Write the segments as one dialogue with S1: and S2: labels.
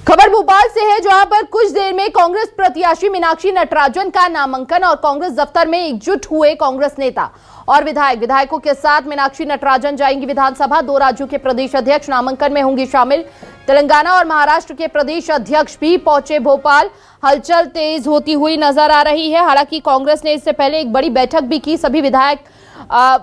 S1: खबर भोपाल से है, जहां पर कुछ देर में कांग्रेस प्रत्याशी मीनाक्षी नटराजन का नामांकन और कांग्रेस दफ्तर में एकजुट हुए कांग्रेस नेता और विधायकों के साथ मीनाक्षी नटराजन जाएंगी विधानसभा। 2 राज्यों के प्रदेश अध्यक्ष नामांकन में होंगी शामिल। तेलंगाना और महाराष्ट्र के प्रदेश अध्यक्ष भी पहुंचे भोपाल। हलचल तेज होती हुई नजर आ रही है। हालांकि कांग्रेस ने इससे पहले एक बड़ी बैठक भी की, सभी विधायक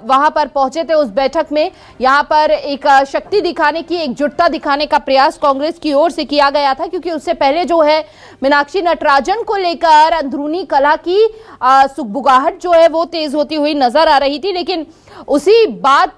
S1: वहां पर पहुंचे थे। उस बैठक में यहां पर एक शक्ति दिखाने की, एकजुटता दिखाने का प्रयास कांग्रेस की ओर से किया गया था, क्योंकि उससे पहले जो है मीनाक्षी नटराजन को लेकर अंदरूनी कलह की सुगबुगाहट जो है वो तेज होती हुई नजर आ रही थी। लेकिन उसी बात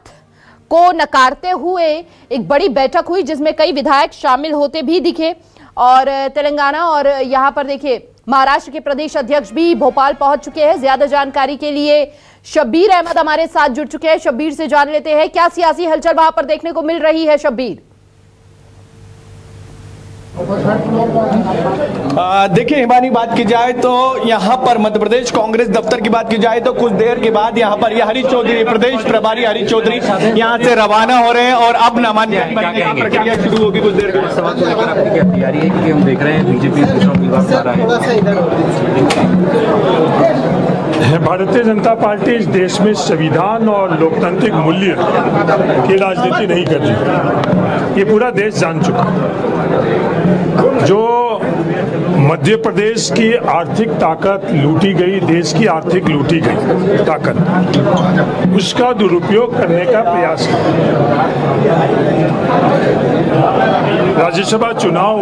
S1: को नकारते हुए एक बड़ी बैठक हुई जिसमें कई विधायक शामिल होते भी दिखे। और तेलंगाना और यहाँ पर देखिए महाराष्ट्र के प्रदेश अध्यक्ष भी भोपाल पहुंच चुके हैं। ज्यादा जानकारी के लिए शब्बीर अहमद हमारे साथ जुड़ चुके हैं। शब्बीर से जान लेते हैं क्या सियासी हलचल वहां पर देखने को मिल रही है। शब्बीर,
S2: देखिए हिमानी, बात की जाए तो यहाँ पर मध्य प्रदेश कांग्रेस दफ्तर की बात की जाए तो कुछ देर के बाद यहाँ पर ये हरीश चौधरी, प्रदेश प्रभारी हरीश चौधरी यहाँ से रवाना हो रहे हैं और अब नामांकन प्रक्रिया शुरू होगी कुछ देर के बाद।
S3: सवाल को लेकर आपकी क्या तैयारी है, क्योंकि हम देख रहे हैं बीजेपी दूसरा उम्मीदवार आ रहा है।
S4: भारतीय जनता पार्टी इस देश में संविधान और लोकतांत्रिक मूल्य की राजनीति नहीं कर रही, ये पूरा देश जान चुका है। जो मध्य प्रदेश की आर्थिक ताकत लूटी गई, देश की आर्थिक लूटी गई ताकत, उसका दुरुपयोग करने का प्रयास किया। राज्यसभा चुनाव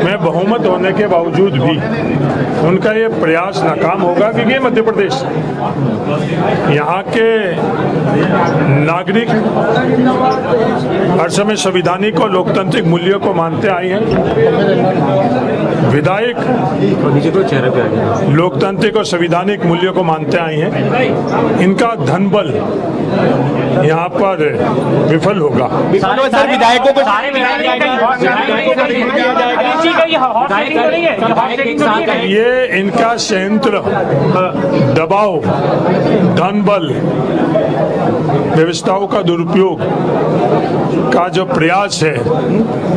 S4: में बहुमत होने के बावजूद भी उनका ये प्रयास नाकाम होगा, क्योंकि ये मध्य प्रदेश, यहाँ के नागरिक हर समय संवैधानिक और लोकतांत्रिक मूल्यों को मानते आए हैं। विधायक लोकतांत्रिक और संवैधानिक मूल्यों को मानते आए हैं। इनका धन बल यहाँ पर विफल होगा।
S2: विधायकों को
S4: ये इनका संयंत्र, दबाव, धन बल, व्यवस्थाओं का दुरुपयोग का जो प्रयास है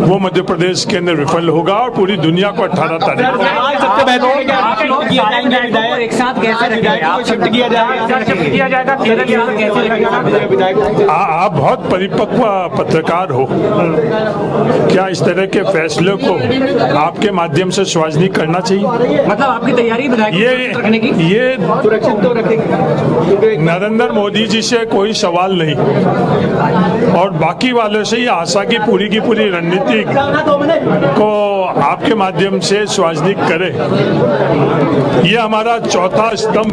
S4: वो मध्य प्रदेश के अंदर विफल होगा और पूरी दुनिया को 18 तारीख
S2: एक साथ शिफ्ट किया जाएगा।
S4: आप बहुत परिपक्व पत्रकार हो, क्या इस तरह के फैसले को आपके माध्यम से सार्वजनिक करना चाहिए?
S3: मतलब आपकी तैयारी
S4: ये
S2: सुरक्षित तो रखेंगे।
S4: नरेंद्र मोदी जी से कोई सवाल नहीं और बाकी वालों से ये आशा की पूरी रणनीति को आपके माध्यम से सार्वजनिक करें। ये हमारा चौथा स्तंभ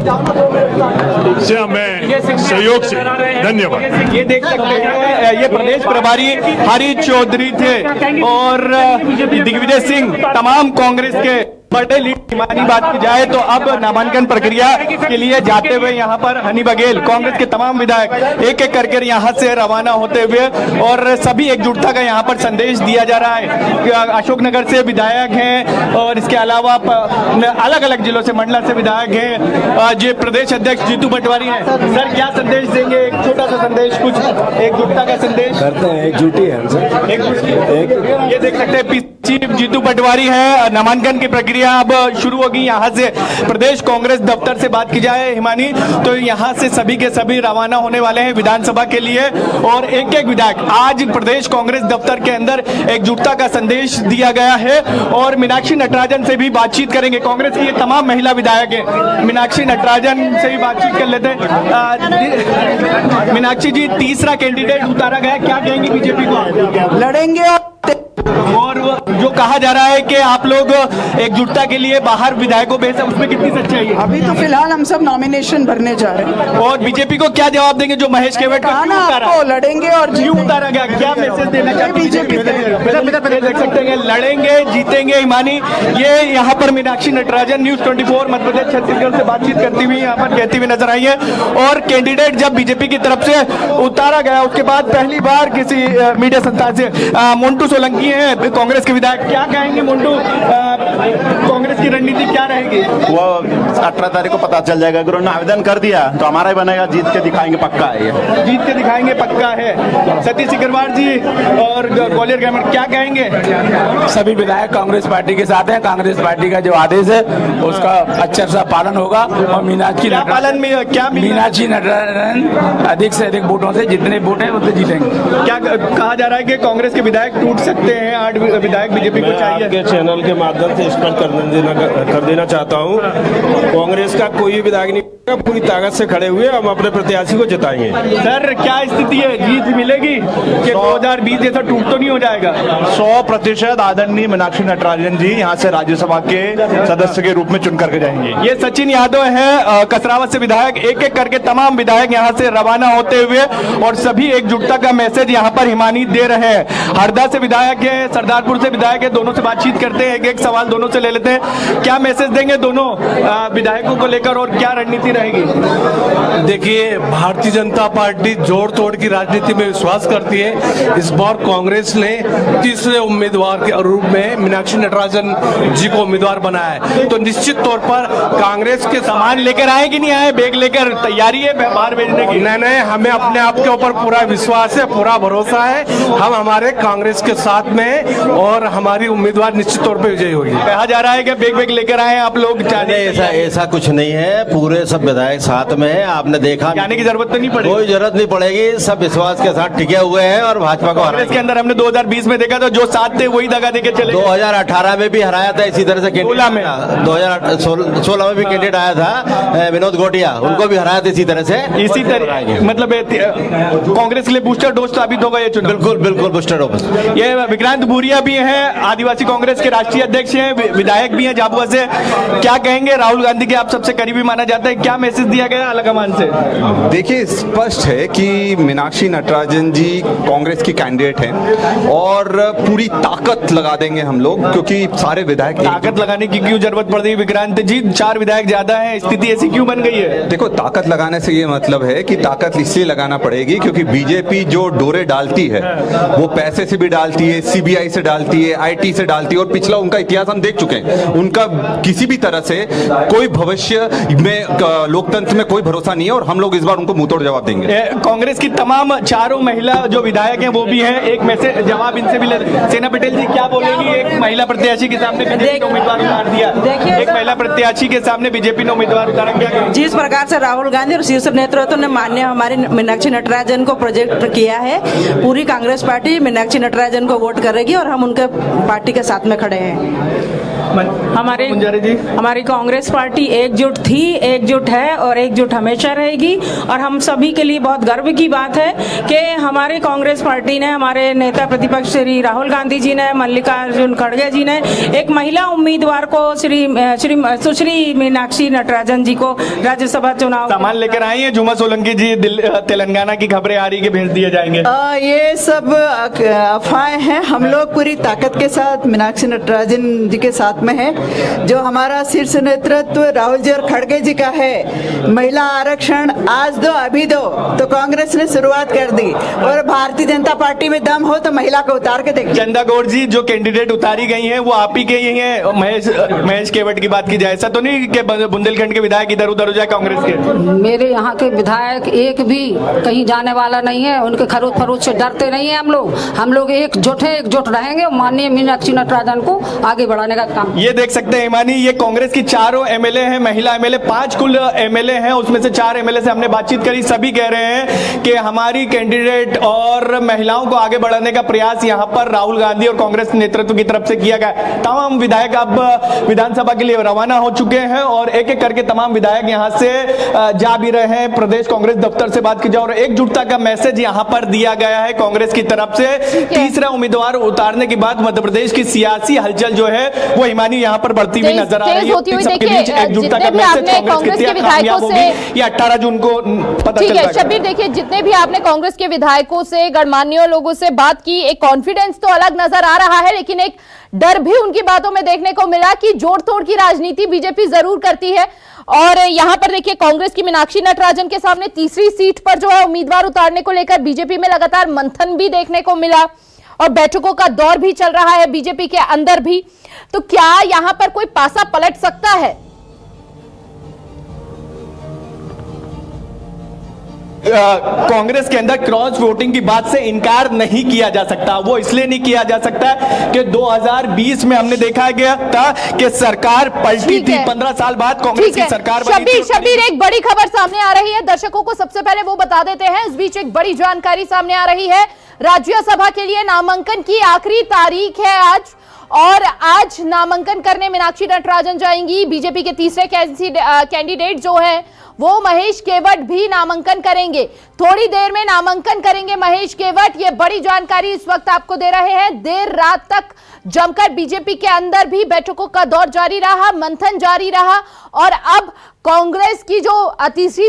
S4: से हमें सहयोग से धन्यवाद।
S2: ये देख सकते हैं, ये प्रदेश प्रभारी हरीश चौधरी थे और दिग्विजय सिंह तमाम कांग्रेस के बड़े लीड। हिमानी, बात की जाए तो अब नामांकन प्रक्रिया के लिए जाते हुए यहाँ पर हनी बघेल, कांग्रेस के तमाम विधायक एक एक करके यहाँ से रवाना होते हुए और सभी एकजुटता का यहाँ पर संदेश दिया जा रहा है। अशोकनगर से विधायक हैं और इसके अलावा अलग अलग जिलों से, मंडला से विधायक हैं। जो प्रदेश अध्यक्ष जीतू पटवारी हैं, सर क्या संदेश देंगे? एक छोटा सा संदेश, कुछ एकजुटता का संदेश
S5: करते हैं। एकजुटी है हमसे।
S2: ये देख सकते हैं चीफ जीतू पटवारी है। नामांकन की प्रक्रिया अब शुरू होगी। यहाँ से प्रदेश कांग्रेस दफ्तर से बात की जाए हिमानी, तो यहाँ से सभी के सभी रवाना होने वाले हैं विधानसभा के लिए और एक एक विधायक आज प्रदेश कांग्रेस दफ्तर के अंदर एकजुटता का संदेश दिया गया है और मीनाक्षी नटराजन से भी बातचीत करेंगे। कांग्रेस की ये तमाम महिला विधायक है, मीनाक्षी नटराजन से भी बातचीत कर लेते हैं। मीनाक्षी जी, तीसरा कैंडिडेट उतारा गया, क्या कहेंगे बीजेपी को?
S6: लड़ेंगे
S2: और जो कहा जा रहा है कि आप लोग एकजुटता के लिए बाहर विधायकों भेजे, उसमें कितनी सच्चाई है?
S6: अभी तो फिलहाल हम सब नॉमिनेशन भरने जा रहे हैं।
S2: और बीजेपी को क्या जवाब देंगे जो महेश केवट को क्यों उतारा?
S6: लड़ेंगे और
S2: क्यों उतारा गया, क्या मैसेज देना चाहते
S6: बीजेपी
S2: देख सकते हैं? लड़ेंगे, जीतेंगे। हिमानी, ये यहाँ पर मीनाक्षी नटराजन न्यूज 24 मध्य प्रदेश छत्तीसगढ़ से बातचीत करती हुई यहाँ पर कहती हुई नजर आई है। और कैंडिडेट जब बीजेपी की तरफ से उतारा गया उसके बाद पहली बार किसी मीडिया संस्थान से मोन्टू सोलंकी हैं कांग्रेस के विधायक, क्या कहेंगे मुंडू, कांग्रेस की रणनीति क्या रहेगी?
S7: वो 18 तारीख को पता चल जाएगा। अगर उन्होंने आवेदन कर दिया तो हमारा ही बनेगा, जीत के दिखाएंगे, पक्का है ये।
S2: जीत के दिखाएंगे, पक्का है। सतीश सिकरवार जी और ग्वालियर ग्रामीण क्या कहेंगे?
S8: सभी विधायक कांग्रेस पार्टी के साथ हैं। कांग्रेस पार्टी का जो आदेश है उसका अच्छा सा पालन होगा और मीनाक्षी नटराजन अधिक से अधिक वोटों से, जितने वोट हैं उतने जीतेंगे।
S2: क्या कहा जा रहा है कि कांग्रेस के विधायक टूट सकते हैं? 8 विधायक बीजेपी को चाहिए।
S5: आपके चैनल के माध्यम से स्पष्ट कर देना चाहता हूँ, कांग्रेस का कोई विधायक नहीं, पूरी ताकत से खड़े हुए हम अपने प्रत्याशी को जिताएंगे।
S2: सर क्या स्थिति है, जीत मिलेगी कि 2020 जैसा टूट तो नहीं हो जाएगा?
S7: 100% आदरणीय मीनाक्षी नटराजन जी यहाँ से राज्यसभा के सदस्य के रूप में चुन करके जाएंगे।
S2: ये सचिन यादव है कसरावत से विधायक। एक एक करके तमाम विधायक यहाँ से रवाना होते हुए और सभी एकजुटता का मैसेज यहाँ पर हिमानी दे रहे हैं। हरदा से विधायक है, सरदारपुर से विधायक है, दोनों से बातचीत करते हैं, एक एक सवाल दोनों से ले लेते हैं। क्या मैसेज देंगे दोनों विधायकों को लेकर और क्या रणनीति रहेगी?
S9: देखिए, भारतीय जनता पार्टी जोड़ तोड़ की राजनीति में विश्वास करती है। इस बार कांग्रेस ने तीसरे उम्मीदवार के रूप में मीनाक्षी नटराजन जी को उम्मीदवार बनाया है, तो निश्चित तौर पर कांग्रेस के
S2: सामान लेकर आए कि नहीं आए, बैग लेकर तैयारी है बाहर भेजने की?
S9: नहीं, हमें अपने आप के ऊपर पूरा विश्वास है, पूरा भरोसा है। हम हमारे कांग्रेस के साथ में और हमारी उम्मीदवार निश्चित तौर पर विजयी होगी।
S2: कहा जा रहा है कि बैग लेकर आए आप लोग?
S10: ऐसा कुछ नहीं है, पूरे सब विधायक साथ में है। आपने देखा,
S2: जाने की जरूरत तो नहीं पड़ेगी?
S10: कोई जरूरत नहीं पड़ेगी, सब विश्वास के साथ टिके हुए हैं और भाजपा को
S2: कांग्रेस के अंदर हमने 2020 में देखा था, जो साथ थे वही दगा देके चले।
S10: 2018 में भी हराया था इसी तरह से। 2016 में भी कैंडिडेट आया था विनोद गोटिया, उनको भी हराया था इसी तरह से।
S2: इसी तरह मतलब कांग्रेस के लिए बूस्टर डोज साबित होगा ये चुनाव?
S10: बिल्कुल बूस्टर डोज।
S2: ये विक्रांत भूरिया भी हैं, आदिवासी कांग्रेस के राष्ट्रीय अध्यक्ष हैं, विधायक भी हैं झाबुआ से। क्या कहेंगे, राहुल गांधी के आप सबसे करीबी माना जाता है, क्या मैसेज दिया गया आलाकमान से?
S11: देखिए, स्पष्ट है कि मीनाक्षी नटराजन जी कांग्रेस की कैंडिडेट हैं और पूरी ताकत लगा देंगे हम लोग, क्योंकि सारे विधायक।
S2: ताकत लगाने की क्यों जरूरत पड़ रही है विक्रांत जी? 4 विधायक ज्यादा हैं, स्थिति ऐसी क्यों बन गई है?
S11: देखो, ताकत लगाने से ये मतलब है कि ताकत इसलिए लगाना पड़ेगी क्योंकि बीजेपी जो डोरे डालती है वो पैसे से भी डालती है, सीबीआई से डालती है, आईटी से डालती है, और पिछला उनका इतिहास हम देख चुके हैं। उनका किसी भी तरह से कोई भविष्य में लोकतंत्र में कोई भरोसा नहीं है और हम लोग इस बार उनको मुंहतोड़ जवाब देंगे।
S2: कांग्रेस की तमाम 4 महिला जो विधायक हैं वो भी हैं, एक मैसेज जवाब इनसे भी ले। सेना पटेल जी क्या बोलेंगी? एक महिला प्रत्याशी के सामने बीजेपी ने उम्मीदवार उतार दिया, एक महिला प्रत्याशी के सामने बीजेपी ने उम्मीदवार उतारा, क्या?
S6: जिस प्रकार से राहुल गांधी और शीर्ष नेतृत्व ने माननीय हमारी मीनाक्षी नटराजन को प्रोजेक्ट किया है, पूरी कांग्रेस पार्टी मीनाक्षी नटराजन को वोट करेगी और हम उनके पार्टी के साथ में खड़े हैं।
S12: हमारी कांग्रेस पार्टी एकजुट थी, एकजुट है और एकजुट हमेशा रहेगी। और हम सभी के लिए बहुत गर्व की बात है कि हमारी कांग्रेस पार्टी ने, हमारे नेता प्रतिपक्ष श्री राहुल गांधी जी ने, मल्लिकार्जुन खड़गे जी ने एक महिला उम्मीदवार को सुश्री मीनाक्षी नटराजन जी को राज्यसभा चुनाव
S2: सामान लेकर आई है। झुमा सोलंकी जी तेलंगाना की खबरें आ रही कि भेज दिए जाएंगे।
S6: ये सब अफवाहें हैं। हम लोग पूरी ताकत के साथ मीनाक्षी नटराजन जी के साथ में है। जो हमारा शीर्ष नेतृत्व राहुल जी और खड़गे जी का है, महिला आरक्षण आज दो अभी दो, तो कांग्रेस ने शुरुआत कर दी और भारतीय जनता पार्टी में दम हो तो महिला को उतार के देखिए।
S2: चंदा गौड़ जी जो कैंडिडेट उतारी गई हैं वो आप ही के ही हैं। महेश केवट की बात की जाए, ऐसा तो नहीं कि बुंदेलखंड के विधायक इधर उधर हो जाए कांग्रेस के?
S13: मेरे यहाँ के विधायक एक भी कहीं जाने वाला नहीं है, उनके खरोच फरोच से डरते नहीं है। हम लोग एकजुट है, एकजुट रहेंगे और माननीय मीनाक्षी नटराजन को आगे बढ़ाने का काम।
S2: ये देख सकते हैं हिमानी, ये कांग्रेस की 4 एमएलए हैं, महिला एमएलए 5 कुल एमएलए हैं, उसमें से 4 एमएलए से हमने बातचीत करी। सभी कह रहे हैं कि हमारी कैंडिडेट और महिलाओं को आगे बढ़ाने का प्रयास यहाँ पर राहुल गांधी और कांग्रेस नेतृत्व की तरफ से किया गया। तमाम विधायक अब विधानसभा के लिए रवाना हो चुके हैं और एक एक करके तमाम विधायक यहाँ से जा भी रहे हैं। प्रदेश कांग्रेस दफ्तर से बात की जाए और एकजुटता का मैसेज यहाँ पर दिया गया है कांग्रेस की तरफ से। तीसरा उम्मीदवार उतारने के बाद मध्य प्रदेश की सियासी हलचल जो है वो हिमानी यहाँ पर बढ़ती हुई नजर आ रही है। एकजुटता का मैसेज कांग्रेस के विधायकों से ये 18 जून को पता चल जाएगा।
S1: शब्बीर देखिए, जितने भी आपने कांग्रेस के विधायकों से, गणमान्य लोगों से बात की, एक कॉन्फिडेंस तो अलग नजर आ रहा है, लेकिन एक डर भी उनकी बातों में देखने को मिला कि जोड़ तोड़ की राजनीति बीजेपी जरूर करती है। और यहां पर देखिए, कांग्रेस की मीनाक्षी नटराजन के सामने तीसरी सीट पर जो है उम्मीदवार उतारने को लेकर बीजेपी में लगातार मंथन भी देखने को मिला। और बैठकों का दौर भी चल रहा है बीजेपी के अंदर भी, तो क्या यहां पर कोई पासा पलट सकता है?
S2: कांग्रेस के अंदर क्रॉस वोटिंग की बात से इनकार नहीं किया जा सकता। वो इसलिए नहीं किया जा सकता कि 2020 में हमने देखा गया था कि सरकार पलटी थी, 15 साल बाद कांग्रेस की सरकार बनी थी।
S1: शबीर, एक बड़ी खबर सामने आ रही है, दर्शकों को सबसे पहले वो बता देते हैं। इस बीच एक बड़ी जानकारी सामने आ रही है, राज्यसभा के लिए नामांकन की आखिरी तारीख है आज, और आज नामांकन करने मीनाक्षी नटराजन जाएंगी। बीजेपी के तीसरे कैंडिडेट जो है वो महेश केवट भी नामांकन करेंगे, थोड़ी देर में नामांकन करेंगे महेश केवट। ये बड़ी जानकारी इस वक्त आपको दे रहे हैं। देर रात तक जमकर बीजेपी के अंदर भी बैठकों का दौर जारी रहा, मंथन जारी रहा, और अब कांग्रेस की जो तीसरी